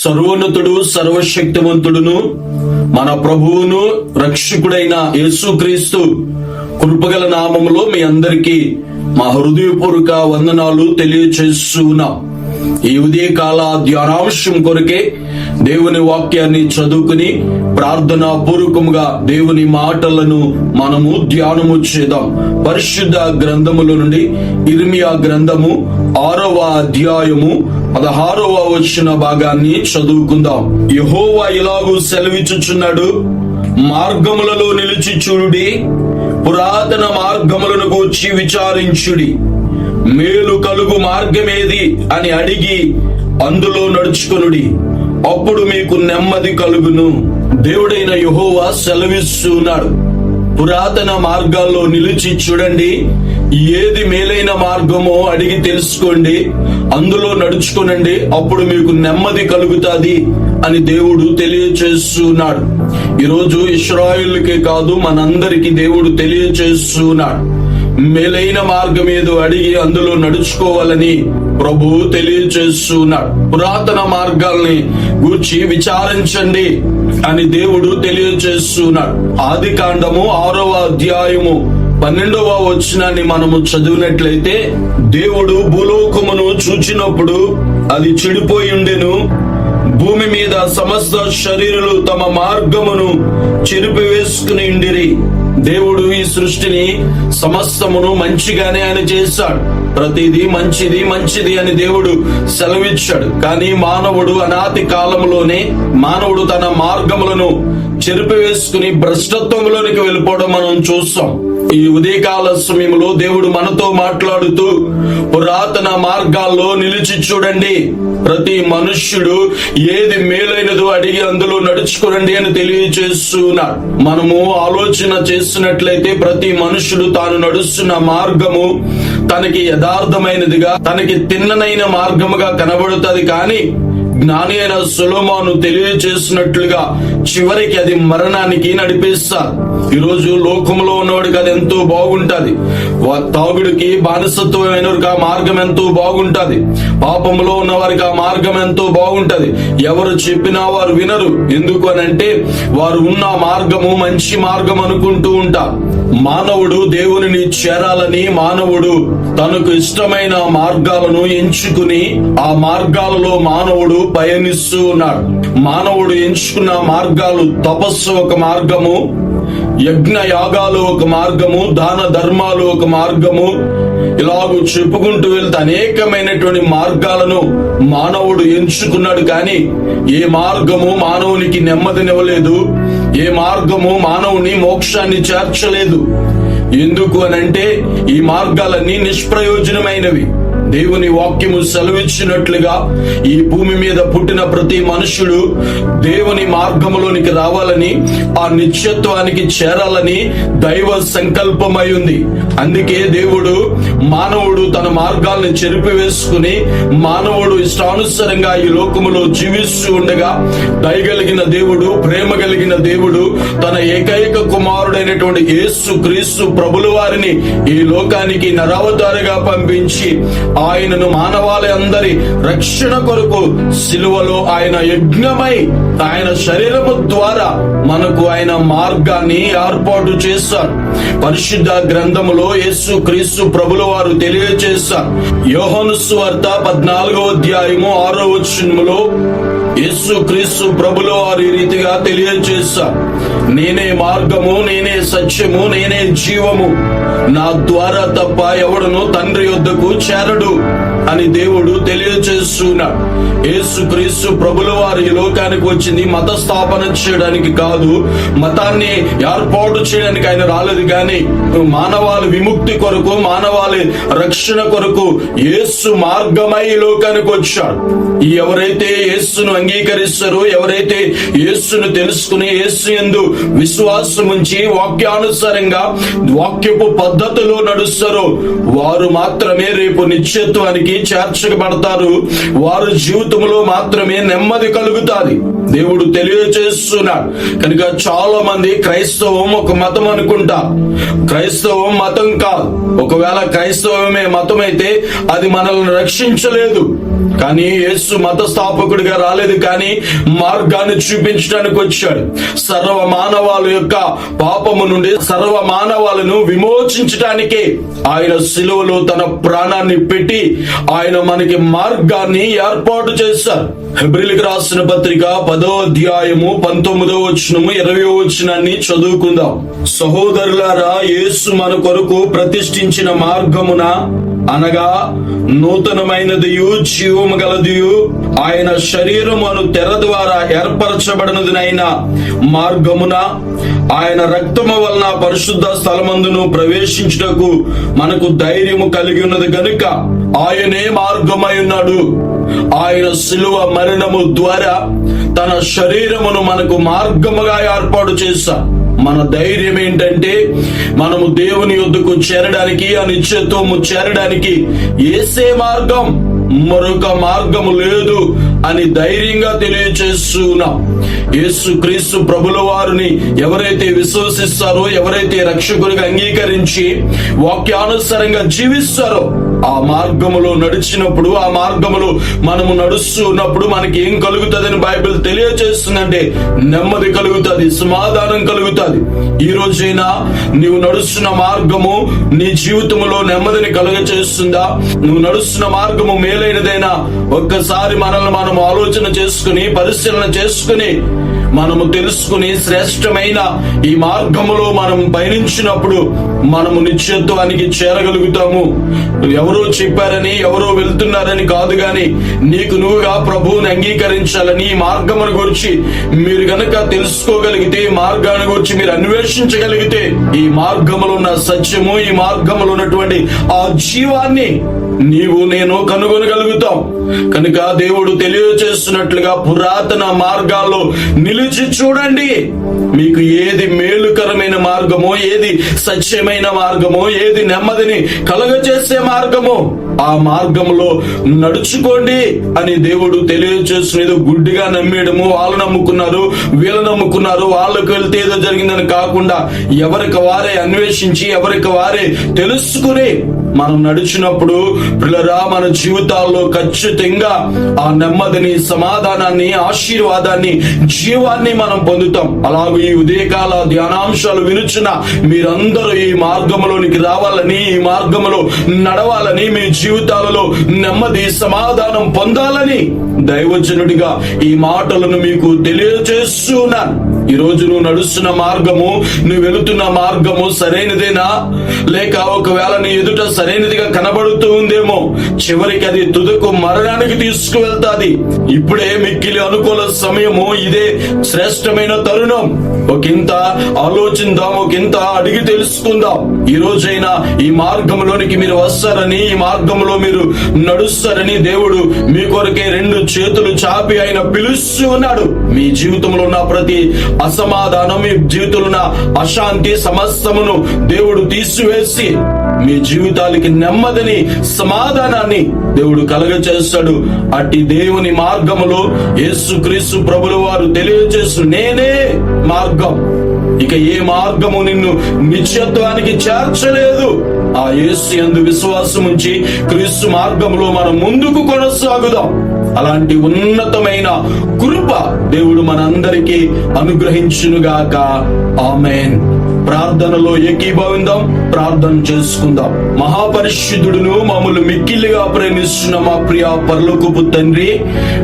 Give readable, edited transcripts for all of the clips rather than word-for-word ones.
సర్వోన్నతుడు సర్వశక్తివంతుడును మన ప్రభువును రక్షకుడైన యేసుక్రీస్తు కృపగల నామములో మీ అందరికీ మా హృదయపూర్వక వందనాలు తెలియచేస్తున్నాం. ఈ ఉదయకాల ధ్యానాంశం కొరకే దేవుని వాక్యాన్ని చదువుకుని ప్రార్థనా పూర్వకముగా దేవుని మాటలను మనము ధ్యానము చేద్దాం. పరిశుద్ధ గ్రంథముల నుండి ఇర్మియా గ్రంథము 6వ అధ్యాయము 16వ వచన భాగాన్ని చదువుకుందాం. యెహోవా ఇలాగూ సెలవిచ్చుచున్నాడు, మార్గములలో నిలిచి చూడుడి, పురాతన మార్గములను గూర్చి విచారించుడి, మేలు కలుగు మార్గమేది అని అడిగి అందులో నడుచుకొనుడి, అప్పుడు మీకు నెమ్మది కలుగును. దేవుడైన యెహోవా సెలవిస్తున్నాడు, పురాతన మార్గాల్లో నిలిచి చూడండి, ఏది మేలైన మార్గమో అడిగి తెలుసుకోండి, అందులో నడుచుకోనండి, అప్పుడు మీకు నెమ్మది కలుగుతాది అని దేవుడు తెలియచేస్తున్నాడు. ఈరోజు ఇశ్రాయేలుకే కాదు, మనందరికీ దేవుడు తెలియచేస్తున్నాడు. మేలైన మార్గం ఏదో అడిగి అందులో నడుచుకోవాలని ప్రభు తెలియచేస్తున్నాడు. పురాతన మార్గాల్ని గూర్చి విచారించండి అని దేవుడు తెలియచేస్తున్నాడు. ఆది కాండము 6వ అధ్యాయము 12వ వచనాన్ని మనము చదివినట్లయితే, దేవుడు భూలోకమును చూచినప్పుడు అది చెడిపోయి ఉండెను, భూమి మీద సమస్త శరీరులు తమ మార్గమును చెరిపివేసుకుని ఉండిరి. దేవుడు ఈ సృష్టిని సమస్తమును మంచిగానే ఆయన చేశాడు. ప్రతిదీ మంచిది మంచిది అని దేవుడు సెలవిచ్చాడు. కానీ మానవుడు అనాది కాలంలోనే మానవుడు తన మార్గములను చెరిపివేసుకుని భ్రష్టత్వంలోనికి వెళ్ళిపోవడం మనం చూస్తాం. ఈ ఉదయకాల సమయంలో దేవుడు మనతో మాట్లాడుతూ, పురాతన మార్గాల్లో నిలిచి చూడండి, ప్రతి మనుష్యుడు ఏది మేలైనదో అడిగి అందులో నడుచుకోనండి అని తెలియచేస్తున్నాడు. మనము ఆలోచన చేసినట్లయితే ప్రతి మనుష్యుడు తాను నడుస్తున్న మార్గము తనకి యథార్థమైనదిగా, తనకి తిన్ననైన మార్గముగా కనబడుతుంది. కానీ జ్ఞాని అయిన సొలొమోను తెలియచేసినట్లుగా చివరికి అది మరణానికి నడిపిస్తారు. ఈరోజు లోకంలో ఉన్నవాడికి అది ఎంతో బాగుంటది. తాగుడికి బానిసత్వమైన ఆ మార్గం ఎంతో బాగుంటది. పాపంలో ఉన్న వారికి ఆ మార్గం ఎంతో బాగుంటది. ఎవరు చెప్పినా వారు వినరు. ఎందుకు అనంటే వారు ఉన్న మార్గము మంచి మార్గం అనుకుంటూ ఉంటారు. మానవుడు దేవునిని చేరాలని మానవుడు తనకు ఇష్టమైన మార్గాలను ఎంచుకుని ఆ మార్గాలలో మానవుడు పయనిస్తూ ఉన్నాడు. మానవుడు ఎంచుకున్న మార్గాలు తపస్సు ఒక మార్గము, యజ్ఞ యాగాలు ఒక మార్గము, దాన ధర్మాలు ఒక మార్గము, ఇలాగూ చెప్పుకుంటూ వెళ్తే అనేకమైనటువంటి మార్గాలను మానవుడు ఎంచుకున్నాడు. కానీ ఏ మార్గము మానవునికి నెమ్మదినివ్వలేదు, ఏ మార్గము మానవుని మోక్షాన్ని చేర్చలేదు. ఎందుకు అనంటే ఈ మార్గాలన్నీ నిష్ప్రయోజనమైనవి. దేవుని వాక్యము సెలవిచ్చినట్లుగా ఈ భూమి మీద పుట్టిన ప్రతి మనుషుడు దేవుని మార్గములోనికి రావాలని, ఆ నిత్యత్వానికి చేరాలని దైవ సంకల్పమై ఉంది. అందుకే దేవుడు మానవుడు తన మార్గాల్ని చెరిపివేసుకుని మానవుడు ఇష్టానుసారంగా ఈ లోకములో జీవిస్తూ ఉండగా, దయగలిగిన దేవుడు, ప్రేమ కలిగిన దేవుడు తన ఏకైక కుమారుడైనటువంటి యేసుక్రీస్తు ప్రభుల వారిని ఈ లోకానికి నరావతారిగా పంపించి ఆయనను మానవాళి అందరి రక్షణ కొరకు సిలువలో ఆయన యజ్ఞమై ఆయన శరీరము ద్వారా మనకు ఆయన మార్గాన్ని ఏర్పాటు చేశారు. పరిశుద్ధ గ్రంథములో యేసుక్రీస్తు ప్రభుల వారు తెలియజేశారు. యోహాను సువార్త 14వ అధ్యాయము 6వ వచనములో యేసుక్రీస్తు ప్రభుల వారు ఈ రీతిగా తెలియజేశారు, నేనే మార్గము, నేనే సత్యము, నేనే జీవము, నా ద్వారా తప్ప ఎవడును తండ్రి యొద్దకు చేరడు అని దేవుడు తెలియజేస్తున్నాడు. యేసుక్రీస్తు ప్రభుల వారు ఈ లోకానికి వచ్చింది మత స్థాపన చేయడానికి కాదు, మతాన్ని ఏర్పాటు చేయడానికి ఆయన రాలేదు. కానీ మానవాళి విముక్తి కొరకు, మానవాళి రక్షణ కొరకు యేసు మార్గమై ఈ లోకానికి వచ్చాడు. ఎవరైతే యేసును అంగీకరిస్తారో, ఎవరైతే యేసును తెలుసుకుని యేసు యందు విశ్వాసం ఉంచి వాక్యానుసారంగా వాక్యపు పద్ధతిలో నడుస్తారో వారు మాత్రమే రేపు నిత్యత్వానికి చేర్చబడతారు. వారి జీవితంలో మాత్రమే నెమ్మది కలుగుతాది. దేవుడు తెలియజేస్తున్నాడు. కనుక చాలా మంది క్రైస్తవం ఒక మతం అనుకుంటా. క్రైస్తవం మతం కాదు. ఒకవేళ క్రైస్తవమే మతం అయితే అది మనల్ని రక్షించలేదు. కానీ యేసు మత స్థాపకుడిగా రాలేదు రాలేదు, కానీ మార్గాన్ని చూపించడానికి వచ్చాడు. సర్వ మానవాళి యొక్క పాపము నుండి సర్వ మానవాళను విమోచించడానికి ఆయన శిలువలో తన ప్రాణాన్ని పెట్టి ఆయన మనకి మార్గాన్ని ఏర్పాటు చేశారు. హెబ్రీయులకు రాసిన పత్రిక 10వ అధ్యాయము 19వ వచనము 20వ వచనాన్ని చదువుకుందాం. సహోదరులారా, యేసు మన కొరకు ప్రతిష్ఠించిన మార్గమున, అనగా నూతనమైనదియు జీవము గలదియు ఆయన శరీరమును తెర ద్వారా ఏర్పరచబడినదినైన మార్గమున, ఆయన రక్తము వలన పరిశుద్ధ స్థలమందును ప్రవేశించుటకు మనకు ధైర్యము కలిగి ఉన్నది గనుక ఆయనే మార్గమై ఉన్నాడు. ఆయన శిలువ మరణము ద్వారా తన శరీరమును మనకు మార్గముగా ఏర్పాటు చేశాడు. మన ధైర్యం ఏంటంటే, మనము దేవుని యొద్దకు చేరడానికి, ఆ నిత్యత్వము చేరడానికి యేసే మార్గం, మరొక మార్గము లేదు అని ధైర్యంగా తెలియచేస్తున్నాం. యేసు క్రీస్తు ప్రభుల వారిని ఎవరైతే విశ్వసిస్తారో, ఎవరైతే రక్షకునిగా అంగీకరించి వాక్యానుసారంగా జీవిస్తారో, ఆ మార్గములో నడిచినప్పుడు, ఆ మార్గములో మనము నడుస్తున్నప్పుడు మనకి ఏం కలుగుతుందని బైబిల్ తెలియజేస్తుందంటే, నెమ్మది కలుగుతుంది, సమాధానం కలుగుతుంది. ఈ రోజైనా నీవు నడుస్తున్న మార్గము నీ జీవితంలో నెమ్మదిని కలుగచేస్తుందా? నువ్వు నడుస్తున్న మార్గము మేలైనదైనా? ఒక్కసారి మనల్ని మనం ఆలోచన చేసుకుని, పరిశీలన చేసుకుని, మనము తెలుసుకుని శ్రేష్టమైన ఈ మార్గములో మనం పయనించినప్పుడు మనము నిత్యత్వానికి చేరగలుగుతాము. ఎవరో చెప్పారని, ఎవరో వెళ్తున్నారని కాదు, గాని నీకు నువ్వుగా ప్రభువుని అంగీకరించాలని, ఈ మార్గమును గురించి మీరు గనక తెలుసుకోగలిగితే, ఈ మార్గాన్ని గురించి మీరు అన్వేషించగలిగితే, ఈ మార్గములో ఉన్న సత్యము, ఈ మార్గములో ఉన్నటువంటి ఆ జీవాన్ని నీవు నేను కనుగొనగలుగుతాం. కనుక దేవుడు తెలియజేస్తున్నట్లుగా పురాతన మార్గాల్లో నిలిచి చూడండి. మీకు ఏది మేలుకరమైన మార్గమో, ఏది సత్యమైన మార్గమో, ఏది నెమ్మదిని కలగచేసే మార్గమో, ఆ మార్గంలో నడుచుకోండి అని దేవుడు తెలియజేస్తున్నది. గుడ్డిగా నమ్మేయడము, వాళ్ళు నమ్ముకున్నారు, వీళ్ళు నమ్ముకున్నారు, వాళ్ళకి వెళ్తే ఏదో జరిగిందని కాకుండా ఎవరికి వారే అన్వేషించి, ఎవరికి వారే తెలుసుకుని మనం నడిచినప్పుడు పిల్లరా, మన జీవితాల్లో ఖచ్చితంగా ఆ నెమ్మదిని, సమాధానాన్ని, ఆశీర్వాదాన్ని, జీవాన్ని మనం పొందుతాం. అలాగే ఈ ఉదయకాల ధ్యానాంశాలు వినుచున్న మీరందరూ ఈ మార్గంలోనికి రావాలని, ఈ మార్గంలో నడవాలని, మీ జీవితాలలో నెమ్మది, సమాధానం పొందాలని దైవజనుడిగా ఈ మాటలను మీకు తెలియజేస్తున్నాను. ఈ రోజు నువ్వు నడుస్తున్న మార్గము, నువ్వు వెళుతున్న మార్గము సరైనదేనా? లేక ఒకవేళ నీ ఎదుట సరైనదిగా కనబడుతూ ఉందేమో, చివరికి అది తుదకు మరణానికి తీసుకువెళ్తాది. ఇప్పుడే మిక్కిలి అనుకూల సమయము, ఇదే శ్రేష్టమైన తరుణం. ఒకంత ఆలోచిద్దాం, ఒకంత అడిగి తెలుసుకుందాం. ఈ రోజైనా ఈ మార్గంలోనికి మీరు వస్తారని, ఈ మార్గంలో మీరు నడుస్తారని దేవుడు మీ కొరకే రెండు చేతులు చాపి ఆయన పిలుస్తూ ఉన్నాడు. మీ జీవితంలో ఉన్న ప్రతి అసమాధానం, మీ జీవితంలో ఉన్న అశాంతి సమస్తమును దేవుడు తీసివేసి మీ జీవితాలకి నెమ్మదిని, సమాధానాన్ని దేవుడు కలగచేస్తాడు. అట్టి దేవుని మార్గములో యేసుక్రీస్తు ప్రభుల వారు తెలియజేస్తూ, నేనే మార్గం, ఇక ఏ మార్గము నిన్ను నిత్యత్వానికి చేర్చలేదు. ఆ యేసు యందు విశ్వాసం ఉంచి క్రీస్తు మార్గంలో మనం ముందుకు కొనసాగుదాం. అలాంటి ఉన్నతమైన కృప దేవుడు మనందరికీ అనుగ్రహించునుగాక. ఆమేన్. ప్రార్థనలో ఏకీభవిందాం, ప్రార్థన చేసుకుందాం. మహాపరిశుద్ధుడును మమ్మల్ని మిక్కిలిగా ప్రేమిస్తున్న మా ప్రియ పరలోకపు తండ్రి,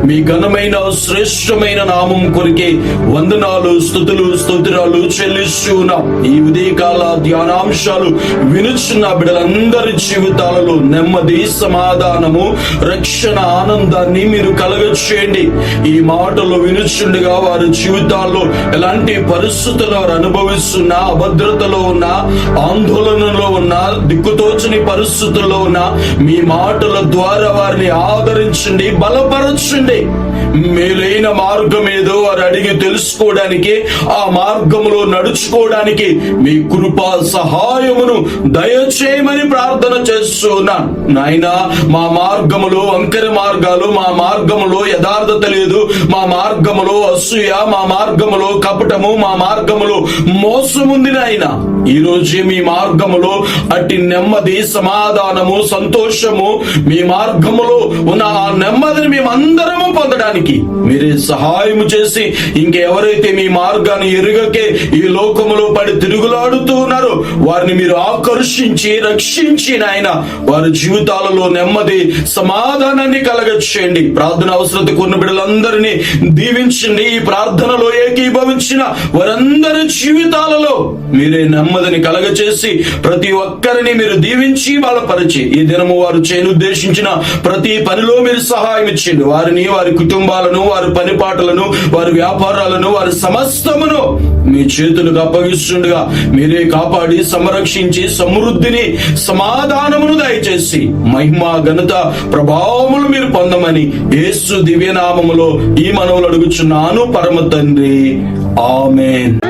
మీ ఘనమైన శ్రేష్టమైన నామం కొరికే వందనాలు, స్తుతులు, స్తోత్రాలు చెల్లిస్తూ ఉన్నాం. ఈ ఉదయకాల ధ్యానాంశాలు వినుచున్న బిడ్డలందరి జీవితాలలో నెమ్మది, సమాధానము, రక్షణ, ఆనందాన్ని మీరు కలగచేయండి. ఈ మాటలు వినుచుండగా వారి జీవితాల్లో ఎలాంటి పరిస్థితులు వారు అనుభవిస్తున్నా, అభద్రతలో ఉన్న, ఆందోళనలో ఉన్న, దిక్కుతోచని పరిస్థితుల్లో ఉన్న మీ మాటల ద్వారా వారిని ఆదరించండి, బలపరచండి. మేలైన మార్గం ఏదో వారు అడిగి తెలుసుకోవడానికి, ఆ మార్గంలో నడుచుకోవడానికి మీ కృపా సహాయమును దయచేయమని ప్రార్థన చేస్తున్నాను. నాయనా, మా మార్గములో వంకర మార్గాలు, మా మార్గములో యథార్థత లేదు, మా మార్గములో అసూయ, మా మార్గములో కపటము, మా మార్గములో మోసముంది. నాయనా, ఈ రోజు మీ మార్గములో అట్టి నెమ్మది, సమాధానము, సంతోషము, మీ మార్గములో ఉన్న ఆ నెమ్మదిని మేమందరము పొందడానికి నడవడానికి మీరే సహాయం చేసి, ఇంకెవరైతే మీ మార్గాన్ని ఎరుగకే ఈ లోకములో పడి తిరుగులాడుతూ ఉన్నారో వారిని మీరు ఆకర్షించి రక్షించి నాయన వారి జీవితాలలో నెమ్మది సమాధానాన్ని కలగచేయండి. ప్రార్థన అవసరతకు ఉన్న బిడ్డలందరినీ దీవించండి. ఈ ప్రార్థనలో ఏకీభవించిన వారందరి జీవితాలలో మీరే నెమ్మదిని కలగచేసి ప్రతి ఒక్కరిని మీరు దీవించి బలపరిచి ఈ దినము వారు చేయనుద్దేశించిన ప్రతి పనిలో మీరు సహాయం ఇచ్చింది. వారిని, వారి కుటుంబాలను, వారి పనిపాటలను, వారి వ్యాపారాలను, వారి సమస్తమును మీ చేతులకు అప్పగిస్తుండగా మీరే కాపాడి సంరక్షించి సమృద్ధిని సమాధానమును దయచేసి మహిమ ఘనత ప్రభావములు మీరు పొందమని యేసు దివ్యనామములో ఈ మనవులు అడుగుచున్నాను పరమ తండ్రి. ఆమేన్.